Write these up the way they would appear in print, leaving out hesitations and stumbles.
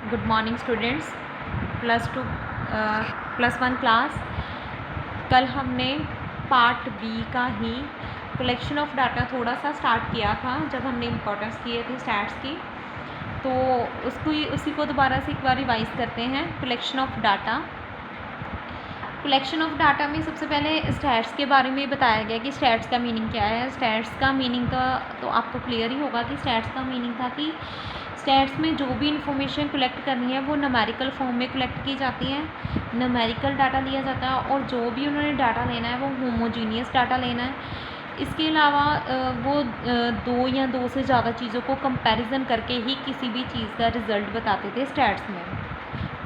Good morning students. Plus one class. कल हमने part B का ही कलेक्शन ऑफ डाटा थोड़ा सा स्टार्ट किया था जब हमने इम्पोर्टेंस किए थे स्टैट्स की, तो उसी को दोबारा से एक बार रिवाइज करते हैं। कलेक्शन ऑफ डाटा में सबसे पहले स्टैट्स के बारे में बताया गया कि स्टैट्स का मीनिंग क्या है। स्टैट्स का मीनिंग तो आपको क्लियर ही होगा कि स्टैट्स का मीनिंग था कि स्टैट्स में जो भी इंफॉर्मेशन कलेक्ट करनी है वो न्यूमेरिकल फॉर्म में कलेक्ट की जाती है, न्यूमेरिकल डाटा लिया जाता है, और जो भी उन्होंने डाटा लेना है वो होमोजीनियस डाटा लेना है। इसके अलावा वो दो या दो से ज़्यादा चीज़ों को कंपैरिजन करके ही किसी भी चीज़ का रिज़ल्ट बताते थे स्टैट्स में।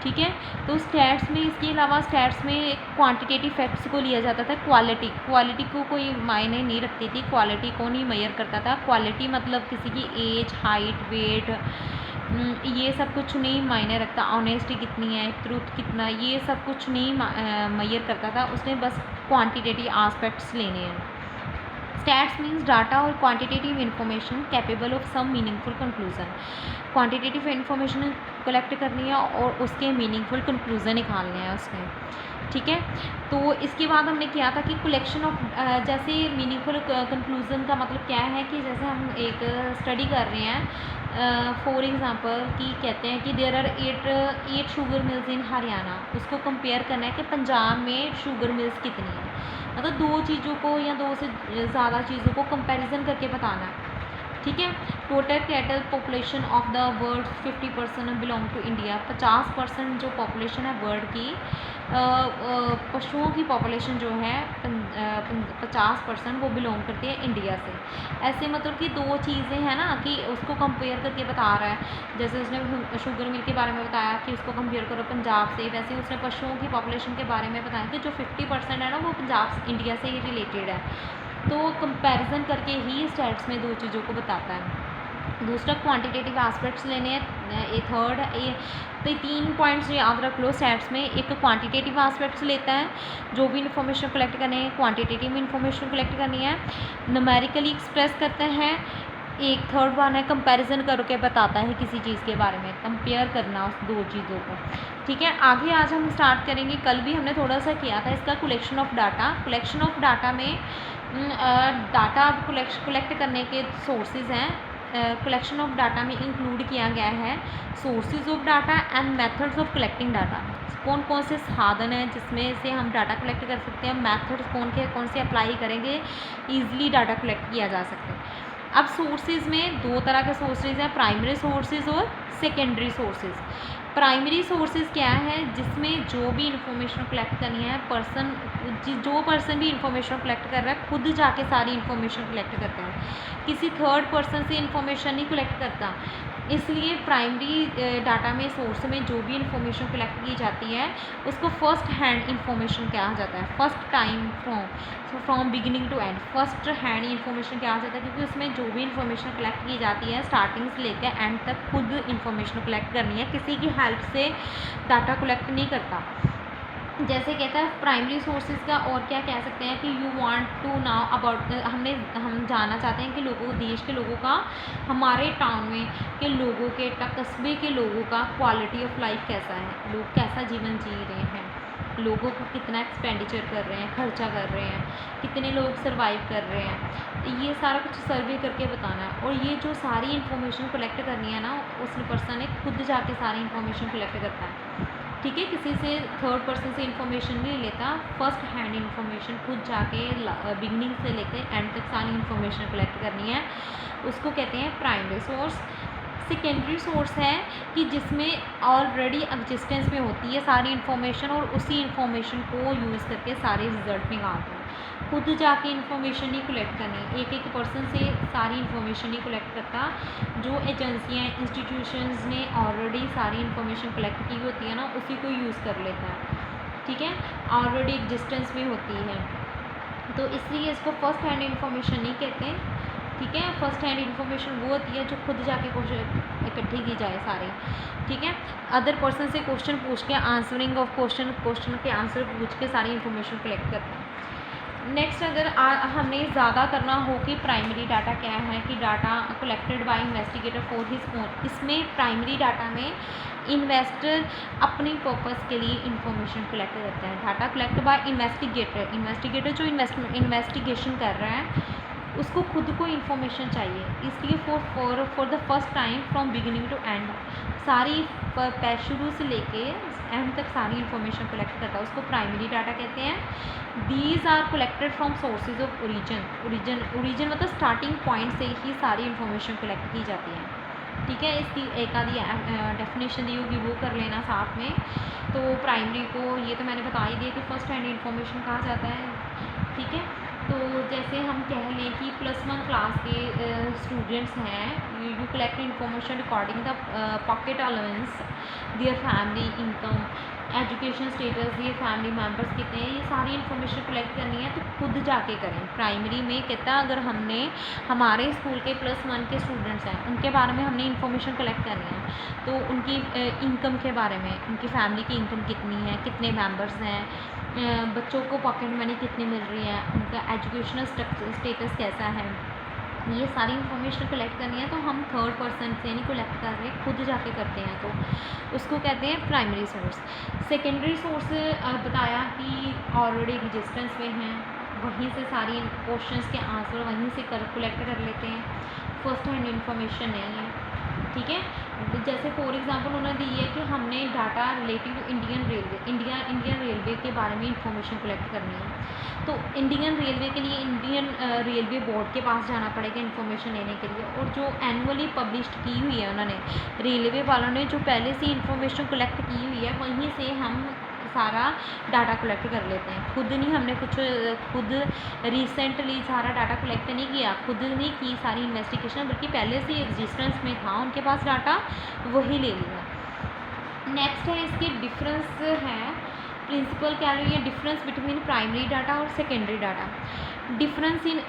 ठीक है, तो स्टैट्स में इसके अलावा स्टैट्स में क्वांटिटेटिव फैक्ट्स को लिया जाता था। क्वालिटी को कोई मायने नहीं रखती थी, क्वालिटी को नहीं मेजर करता था। क्वालिटी मतलब किसी की एज, हाइट, वेट, ये सब कुछ नहीं मायने रखता। ऑनेस्टी कितनी है, ट्रूथ कितना, ये सब कुछ नहीं मेजर करता था। उसने बस क्वांटिटेटिव आस्पेक्ट्स लेने हैं। स्टैट्स मीन्स डाटा और quantitative information capable of some meaningful conclusion. Quantitative information collect करनी है और उसके मीनिंगफुल कंक्लूजन निकालने हैं उसमें। ठीक है, तो इसके बाद हमने किया था कि कलेक्शन ऑफ जैसे मीनिंगफुल कंक्लूजन का मतलब क्या है कि जैसे हम एक स्टडी कर रहे हैं, फॉर एग्ज़ाम्पल कि कहते हैं कि देयर आर 8 शुगर मिल्स इन हरियाणा। उसको कंपेयर करना है कि पंजाब में शुगर मिल्स कितनी है। मतलब दो चीज़ों को या दो से ज़्यादा चीज़ों को कंपैरिजन करके बताना है। ठीक है, total cattle population of the world 50% belong to India. 50% जो पॉपुलेशन है वर्ल्ड की, पशुओं की पॉपुलेशन जो है 50% वो बिलोंग करती है इंडिया से। ऐसे मतलब कि दो चीज़ें हैं ना कि उसको कंपेयर करके बता रहा है। जैसे उसने शुगर मिल के बारे में बताया कि उसको कंपेयर करो पंजाब से, वैसे उसने पशुओं की पॉपुलेशन के बारे में बताया कि जो 50% है ना वो पंजाब इंडिया से ही रिलेटेड है। तो कंपैरिजन करके ही स्टैट्स में दो चीज़ों को बताता है। दूसरा क्वांटिटेटिव एस्पेक्ट्स लेने हैं। ये थर्ड ये तो 3 पॉइंट्स याद रख लो स्टैट्स में। एक क्वांटिटेटिव एस्पेक्ट्स लेता है, जो भी इन्फॉर्मेशन कलेक्ट करनी है क्वांटिटेटिव इन्फॉर्मेशन कलेक्ट करनी है, न्यूमेरिकली एक्सप्रेस करते हैं। एक थर्ड वन है कंपैरिजन करके बताता है किसी चीज़ के बारे में, कंपेयर करना उस दो चीज़ों को। ठीक है, आगे आज हम स्टार्ट करेंगे। कल भी हमने थोड़ा सा किया था इसका collection of data. Collection of data में डाटा कलेक्ट करने के सोर्सेज हैं। कलेक्शन ऑफ डाटा में इंक्लूड किया गया है sources of data and methods of collecting data. कौन कौन से साधन हैं जिसमें से हम डाटा कलेक्ट कर सकते हैं, मेथड्स कौन से अप्लाई करेंगे, ईजिली डाटा कलेक्ट किया जा सकता है। अब सोर्सेज में दो तरह के सोर्सेज हैं, प्राइमरी सोर्सेज और सेकेंडरी सोर्सेज। प्राइमरी सोर्सेज क्या है, जिसमें जो भी इंफॉर्मेशन कलेक्ट करनी है जो पर्सन भी इंफॉर्मेशन कलेक्ट कर रहा है खुद जाके सारी इंफॉर्मेशन कलेक्ट करता है, किसी थर्ड पर्सन से इंफॉर्मेशन नहीं कलेक्ट करता। इसलिए प्राइमरी डाटा में सोर्स में जो भी इंफॉर्मेशन कलेक्ट की जाती है उसको फर्स्ट हैंड इंफॉर्मेशन कहा जाता है। First time from beginning to end first hand information कहा जाता है, क्योंकि उसमें जो भी इंफॉर्मेशन कलेक्ट की जाती है स्टार्टिंग से लेकर एंड तक खुद इंफॉर्मेशन कलेक्ट करनी है, किसी की हेल्प से डाटा कलेक्ट नहीं करता। जैसे कहता है प्राइमरी सोर्सेज का, और क्या कह सकते हैं कि you want to know about, हम जानना चाहते हैं कि लोगों, देश के लोगों का, हमारे टाउन में के लोगों के, कस्बे के लोगों का क्वालिटी ऑफ लाइफ कैसा है, लोग कैसा जीवन जी रहे हैं, लोगों को कितना एक्सपेंडिचर कर रहे हैं, खर्चा कर रहे हैं, कितने लोग सर्वाइव कर रहे हैं, ये सारा कुछ सर्वे करके बताना है। और ये जो सारी इन्फॉर्मेशन कलेक्ट करनी है ना, उस पर्सन ने खुद जाके सारी इन्फॉर्मेशन कलेक्ट करता है। ठीक है, किसी से थर्ड पर्सन से इंफॉर्मेशन नहीं लेता, फर्स्ट हैंड इंफॉर्मेशन खुद जाके बिगनिंग से लेकर एंड तक सारी इंफॉर्मेशन कलेक्ट करनी है, उसको कहते हैं प्राइमरी सोर्स। सेकेंडरी सोर्स है कि जिसमें ऑलरेडी एग्जिस्टेंस में होती है सारी इन्फॉर्मेशन, और उसी इन्फॉर्मेशन को यूज़ करके सारे रिजल्ट निकालते हैं। खुद जाके इन्फॉर्मेशन नहीं कलेक्ट करनी, एक पर्सन से सारी इन्फॉर्मेशन नहीं कलेक्ट करता। जो एजेंसियाँ, इंस्टीट्यूशंस ने ऑलरेडी सारी इन्फॉर्मेशन कलेक्ट की होती है ना, उसी को यूज़ कर लेता है। ठीक है, ऑलरेडी एग्जिस्टेंस में होती है, तो इसलिए इसको फर्स्ट हैंड इन्फॉर्मेशन नहीं कहते। ठीक है, फर्स्ट हैंड इन्फॉर्मेशन वो होती है जो खुद जाके क्वेश्चन इकट्ठी की जाए सारी। ठीक है, अदर पर्सन से क्वेश्चन पूछ के, आंसरिंग ऑफ क्वेश्चन के आंसर पूछ के सारी इन्फॉर्मेशन कलेक्ट करते हैं। नेक्स्ट अगर हमने ज़्यादा करना हो कि प्राइमरी डाटा क्या है, कि data collected by investigator for his own, इसमें प्राइमरी डाटा में इन्वेस्टर अपने पर्पस के लिए इंफॉर्मेशन कलेक्ट करते हैं। डाटा कलेक्ट बाय इन्वेस्टिगेटर जो इन्वेस्टिगेशन कर रहा है उसको खुद को इन्फॉर्मेशन चाहिए, इसलिए for the first time from beginning to end सारी शुरू से लेके एंड तक सारी इन्फॉर्मेशन कलेक्ट करता है, उसको प्राइमरी डाटा कहते हैं। These are collected from sources of origin मतलब स्टार्टिंग पॉइंट से ही सारी इन्फॉर्मेशन कलेक्ट की जाती है। ठीक है, इसकी एक आधी डेफिनेशन दी होगी वो कर लेना साथ में। तो प्राइमरी को ये तो मैंने बता ही दिया कि फर्स्ट हैंड इन्फॉर्मेशन कहा जाता है। ठीक है, तो जैसे हम कह लें कि +1 क्लास के स्टूडेंट्स हैं, you collect information recording the pocket allowance, their family income, education status, ये फैमिली मेम्बर्स कितने हैं, ये सारी इन्फॉर्मेशन कलेक्ट करनी है तो खुद जाके करें। प्राइमरी में कहता अगर हमने हमारे स्कूल के +1 के स्टूडेंट्स हैं उनके बारे में हमने इन्फॉर्मेशन कलेक्ट करनी है तो उनकी इनकम के बारे में, उनकी फैमिली की इनकम कितनी है, कितने मेम्बर्स हैं, बच्चों को पॉकेट मनी कितनी मिल रही है, उनका एजुकेशनल स्टेटस कैसा है, ये सारी इन्फॉर्मेशन कलेक्ट करनी है तो हम थर्ड पर्सन से नहीं कलेक्ट कर रहे, खुद जाके करते हैं तो उसको कहते हैं प्राइमरी सोर्स। सेकेंडरी सोर्स बताया कि ऑलरेडी रजिस्टेंस में हैं, वहीं से सारी क्वेश्चंस के आंसर वहीं से कलेक्ट कर लेते हैं, फर्स्ट हैंड इन्फॉर्मेशन नहीं है। ठीक है, जैसे फॉर एग्जांपल उन्होंने दी है कि हमने data relative to Indian railway के बारे में इंफॉर्मेशन कलेक्ट करनी है तो इंडियन रेलवे के लिए इंडियन रेलवे बोर्ड के पास जाना पड़ेगा इन्फॉर्मेशन लेने के लिए, और जो एनुअली पब्लिश्ड की हुई है उन्होंने रेलवे वालों ने जो पहले से इन्फॉर्मेशन कलेक्ट की हुई है वहीं से हम सारा डाटा कलेक्ट कर लेते हैं। खुद नहीं हमने कुछ खुद रिसेंटली सारा डाटा कलेक्ट नहीं किया, खुद नहीं की सारी इन्वेस्टिगेशन, बल्कि पहले से एग्जिस्टेंस में था उनके पास डाटा, वही ले लिया। नेक्स्ट है इसके डिफरेंस है, प्रिंसिपल क्या है, डिफरेंस बिटवीन प्राइमरी डाटा और secondary data. Difference in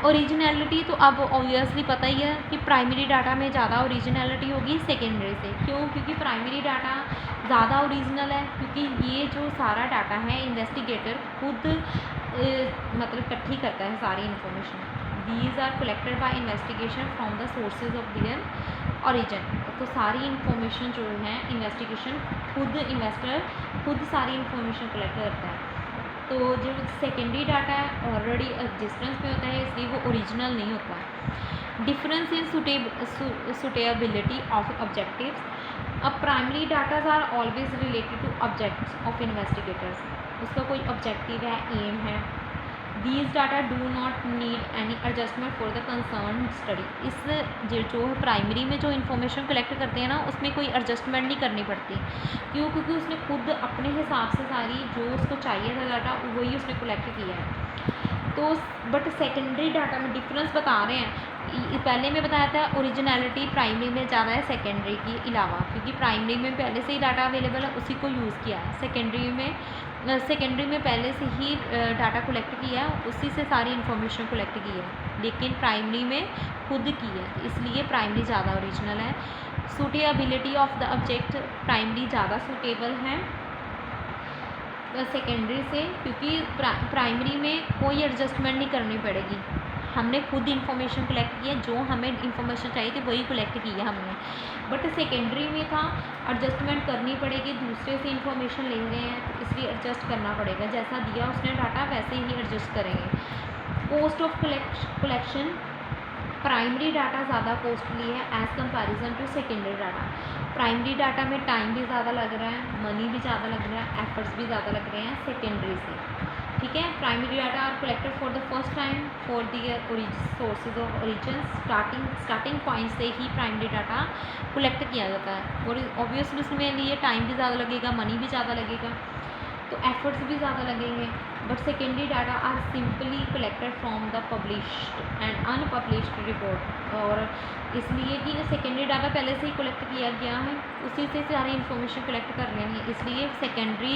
originality तो अब ऑब्वियसली पता ही है कि प्राइमरी डाटा में ज़्यादा ओरिजिनलिटी होगी सेकेंडरी से। क्यों? क्योंकि प्राइमरी डाटा ज़्यादा ओरिजिनल है, क्योंकि ये जो सारा डाटा है इन्वेस्टिगेटर खुद मतलब इकट्ठी करता है सारी information. These are collected by investigation from the sources of their origin. तो सारी इन्फॉर्मेशन जो है इन्वेस्टिगेशन इन्वेस्टर खुद सारी इन्फॉर्मेशन कलेक्ट करता है। तो जो सेकेंडरी डाटा है ऑलरेडी एग्जिस्टेंस में होता है, इसलिए वो ओरिजिनल नहीं होता। Difference in suitability of objectives. अब primary datas are always related to objects of investigators, उसका कोई ऑब्जेक्टिव है, एम है। These data do not need any adjustment for the concern study. इस जो प्राइमरी में जो इन्फॉर्मेशन कलेक्ट करते हैं ना उसमें कोई एडजस्टमेंट नहीं करनी पड़ती। क्यों? क्योंकि उसने खुद अपने हिसाब से सारी जो उसको चाहिए था डाटा वही उसने कलेक्ट किया है। तो बट सेकेंडरी डाटा में डिफरेंस बता रहे हैं, पहले में बताया था ओरिजिनलिटी प्राइमरी में ज़्यादा है सेकेंडरी के अलावा, क्योंकि प्राइमरी में पहले से ही डाटा अवेलेबल है उसी को यूज़ किया है। सेकेंडरी में पहले से ही डाटा कलेक्ट किया है, उसी से सारी इन्फॉर्मेशन कलेक्ट की है, लेकिन प्राइमरी में खुद की है, इसलिए प्राइमरी ज़्यादा ओरिजिनल है। Suitability of the object, primary ज़्यादा सूटेबल है सेकेंडरी से, क्योंकि प्राइमरी में कोई एडजस्टमेंट नहीं करनी पड़ेगी, हमने खुद इन्फॉर्मेशन कलेक्ट की है, जो हमें इन्फॉर्मेशन चाहिए थी वही कलेक्ट की है हमने। बट सेकेंडरी में था एडजस्टमेंट करनी पड़ेगी, दूसरे से इन्फॉर्मेशन ले रहे हैं तो इसलिए एडजस्ट करना पड़ेगा, जैसा दिया उसने डाटा वैसे ही एडजस्ट करेंगे। Cost of collection, primary data ज़्यादा कॉस्टली है as comparison to secondary data. Primary data में टाइम भी ज़्यादा लग रहा है, मनी भी ज़्यादा लग रहा है, एफर्ट्स भी ज़्यादा लग रहे हैं सेकेंडरी से। ठीक है, primary data are collected for the first time for the sources of origin. Starting point से ही प्राइमरी डाटा कलेक्ट किया जाता है, और ऑब्वियसली उसमें लिए टाइम भी ज़्यादा लगेगा, मनी भी ज़्यादा लगेगा, तो एफर्ट्स भी ज़्यादा लगेंगे। But secondary data are simply collected from the published and unpublished report, और इसलिए कि सेकेंडरी डाटा पहले से ही कलेक्ट किया गया है, उसी से सारी इन्फॉर्मेशन कलेक्ट कर रहे हैं, इसलिए सेकेंडरी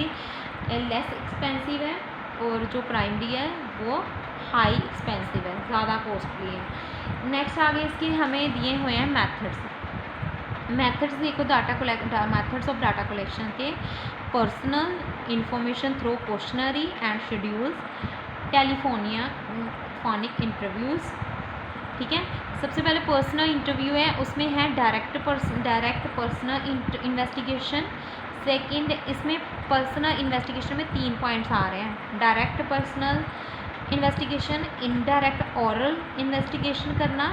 लेस एक्सपेंसिव है और जो प्राइमरी है वो हाई एक्सपेंसिव है, ज़्यादा कॉस्टली है। नेक्स्ट आगे इसके हमें दिए हुए हैं मेथड्स। मेथड्स देखो मेथड्स ऑफ डाटा कलेक्शन के, personal information through questionnaire and schedules, telephonic phonic interviews. ठीक है, सबसे पहले पर्सनल इंटरव्यू है, उसमें है डायरेक्ट पर्सनल इन्वेस्टिगेशन। सेकंड, इसमें पर्सनल इन्वेस्टिगेशन में 3 पॉइंट्स आ रहे हैं, direct personal investigation, indirect oral investigation करना,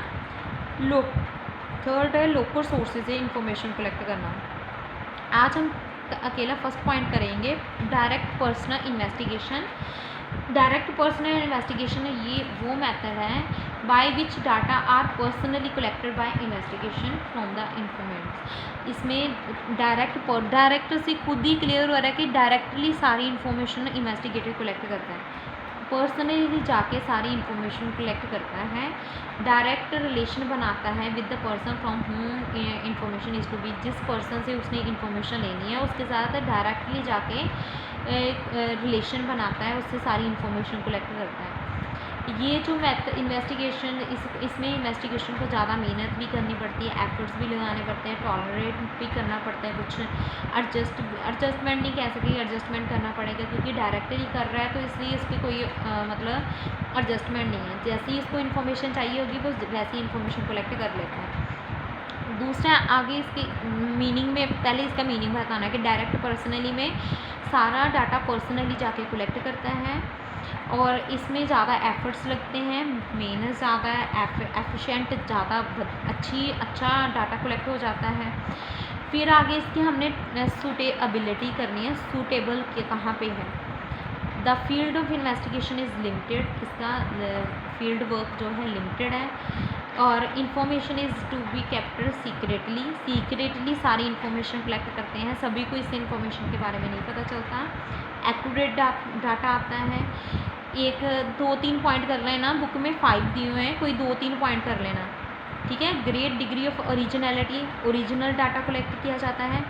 थर्ड है लोकल सोर्सेज से इंफॉर्मेशन कलेक्ट करना। आज हम अकेला फर्स्ट पॉइंट करेंगे, direct personal investigation. Direct personal investigation ये वो मेथड है by which data are personally collected by investigation from the informants. इसमें डायरेक्ट से खुद ही क्लियर हो रहा है कि डायरेक्टली सारी इन्फॉर्मेशन इन्वेस्टिगेटर कलेक्ट करता है, पर्सनली जाके सारी इन्फॉर्मेशन कलेक्ट करता है, डायरेक्ट रिलेशन बनाता है with the person from whom information is to be. जिस पर्सन से उसने इन्फॉर्मेशन लेनी है उसके साथ डायरेक्टली जाके रिलेशन बनाता है, उससे सारी इन्फॉर्मेशन कलेक्ट करता है। ये जो इन्वेस्टिगेशन इसमें इन्वेस्टिगेशन को ज़्यादा मेहनत भी करनी पड़ती है, एफर्ट्स भी लगाने पड़ते हैं, टॉलरेट भी करना पड़ता है, कुछ एडजस्टमेंट नहीं कह सकती, एडजस्टमेंट करना पड़ेगा क्योंकि डायरेक्टली कर रहा है तो इसलिए इसकी कोई मतलब एडजस्टमेंट नहीं है। जैसी इसको इन्फॉर्मेशन चाहिए होगी वो वैसी इन्फॉर्मेशन कलेक्ट कर लेता है। दूसरा, आगे इसकी मीनिंग में पहले इसका मीनिंग बताना है कि डायरेक्ट पर्सनली में सारा डाटा पर्सनली जाके कलेक्ट करता है और इसमें ज़्यादा एफर्ट्स लगते हैं, मेहनत ज़्यादा है, एफिशिएंट ज़्यादा अच्छा डाटा कलेक्ट हो जाता है। फिर आगे इसकी हमने सूटेबिलिटी करनी है, सूटेबल के कहाँ पे है। The field of investigation is limited, इसका फील्ड वर्क जो है लिमिटेड है, और information is to be captured secretly सारी इन्फॉर्मेशन कलेक्ट करते हैं, सभी को इस इन्फॉर्मेशन के बारे में नहीं पता चलता। एक्यूरेट डाटा आता है, 1-2-3 पॉइंट कर लेना, बुक में 5 दिए हुए हैं, कोई 2-3 पॉइंट कर लेना। ठीक है, great degree of originality, original data collect किया जाता है,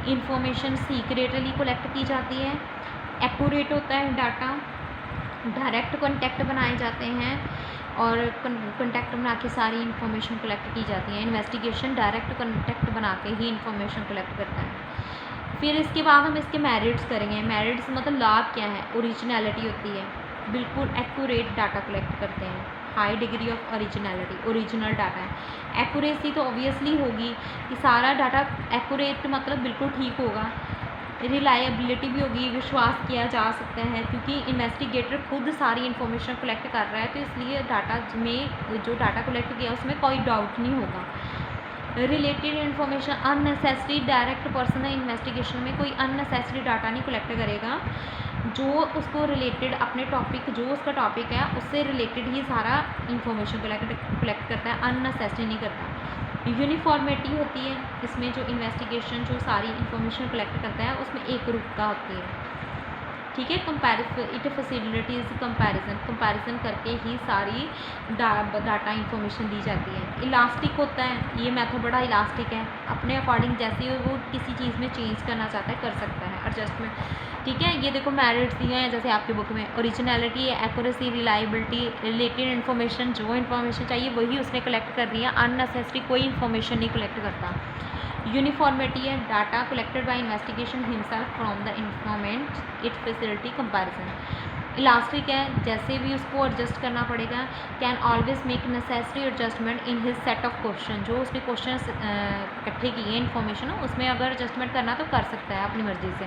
इन्फॉर्मेशन सीक्रेटली कलेक्ट की जाती है, एक्यूरेट होता है डाटा, डायरेक्ट कॉन्टैक्ट बनाए जाते हैं और कॉन्टैक्ट बना के सारी इन्फॉर्मेशन कलेक्ट की जाती है। इन्वेस्टिगेशन डायरेक्ट कॉन्टैक्ट बना के ही इन्फॉर्मेशन कलेक्ट करता है। फिर इसके बाद हम इसके मेरिट्स करेंगे। मेरिट्स मतलब लाभ क्या है, ओरिजिनलिटी होती है, बिल्कुल एक्यूरेट डाटा कलेक्ट करते हैं, high degree of originality, original data है। एक्यूरेसी तो ऑब्वियसली होगी कि सारा डाटा एक्यूरेट मतलब बिल्कुल ठीक होगा। रिलायबिलिटी भी होगी, विश्वास किया जा सकता है क्योंकि इन्वेस्टिगेटर खुद सारी इन्फॉर्मेशन कलेक्ट कर रहा है तो इसलिए डाटा में जो डाटा कलेक्ट किया उसमें कोई डाउट नहीं होगा। Related information unnecessary, direct personal investigation में कोई अननेसेसरी डाटा नहीं कलेक्ट करेगा, जो उसको रिलेटेड अपने टॉपिक जो उसका टॉपिक है उससे रिलेटेड ही सारा इन्फॉर्मेशन कलेक्ट करता है, अननेसेसरी नहीं करता। यूनिफॉर्मिटी होती है इसमें, जो इन्वेस्टिगेशन जो सारी इन्फॉर्मेशन कलेक्ट करता है उसमें एक रूपता होती है। ठीक है, इट फैसिलिटीज़ कंपैरिजन करके ही सारी डाटा इन्फॉर्मेशन दी जाती है। इलास्टिक होता है, ये मेथड बड़ा इलास्टिक है, अपने अकॉर्डिंग जैसे वो किसी चीज़ में चेंज करना चाहता है कर सकता है, एडजस्टमेंट। ठीक है, ये देखो मेरिट्स दिए हैं जैसे आपके बुक में, originality, accuracy, reliability, related information, जो इन्फॉर्मेशन चाहिए वही उसने कलेक्ट करनी है, अननेसेसरी कोई इन्फॉर्मेशन नहीं कलेक्ट करता। यूनिफॉर्मिटी है, data collected by investigation himself from the informant, it facility comparison. Elastic है, जैसे भी उसको एडजस्ट करना पड़ेगा, can always make necessary adjustment in his set of question, जो उसने क्वेश्चन इकट्ठे किए इन्फॉर्मेशन उसमें अगर एडजस्टमेंट करना तो कर सकता है अपनी मर्जी से।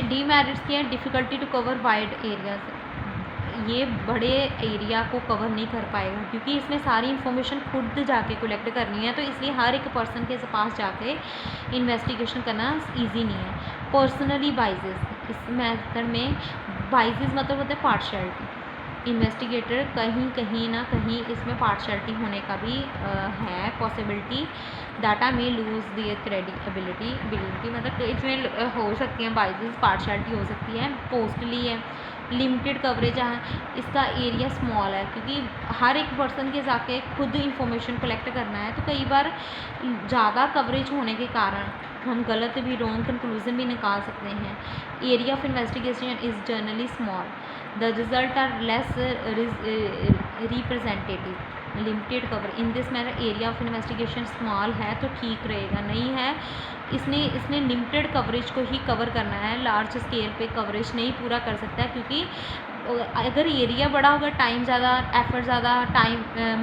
डीमेरिट्स की है, difficulty to cover wide areas, ये बड़े एरिया को कवर नहीं कर पाएगा क्योंकि इसमें सारी इन्फॉर्मेशन खुद जाके कलेक्ट करनी है तो इसलिए हर एक पर्सन के पास जाके इन्वेस्टिगेशन करना ईजी नहीं है। पर्सनली बाइजेस, इस मेथड में बाइजेस मतलब होता है पार्शियलिटी, इन्वेस्टिगेटर कहीं ना कहीं इसमें पार्शियलिटी होने का भी है पॉसिबिलिटी। डाटा में लूज दिए क्रेडिबिलिटी मतलब इसमें हो सकती है बाइजेस, पार्शियलिटी हो सकती है। पोस्टली है, लिमिटेड कवरेज है, इसका एरिया स्मॉल है क्योंकि हर एक पर्सन के जाके खुद इंफॉर्मेशन कलेक्ट करना है तो कई बार ज़्यादा कवरेज होने के कारण हम गलत भी रॉन्ग कंक्लूजन भी निकाल सकते हैं। Area of investigation is generally small, the result are less representative, limited cover in this manner area of investigation small है तो ठीक रहेगा, नहीं है इसने लिमिटेड कवरेज को ही कवर करना है, लार्ज स्केल पे कवरेज नहीं पूरा कर सकता है, क्योंकि अगर एरिया बड़ा होगा, टाइम ज़्यादा, एफर्ट ज़्यादा,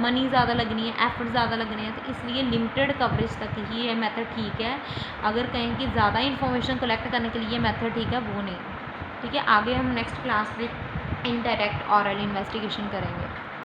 मनी ज़्यादा लगनी है, एफर्ट ज़्यादा लगने हैं, तो इसलिए लिमिटेड कवरेज तक ही ये मेथड ठीक है। अगर कहें कि ज़्यादा इन्फॉर्मेशन कलेक्ट करने के लिए ये मेथड ठीक है, वो नहीं। ठीक है, आगे हम नेक्स्ट क्लास में इनडायरेक्ट ऑरल इन्वेस्टिगेशन करेंगे।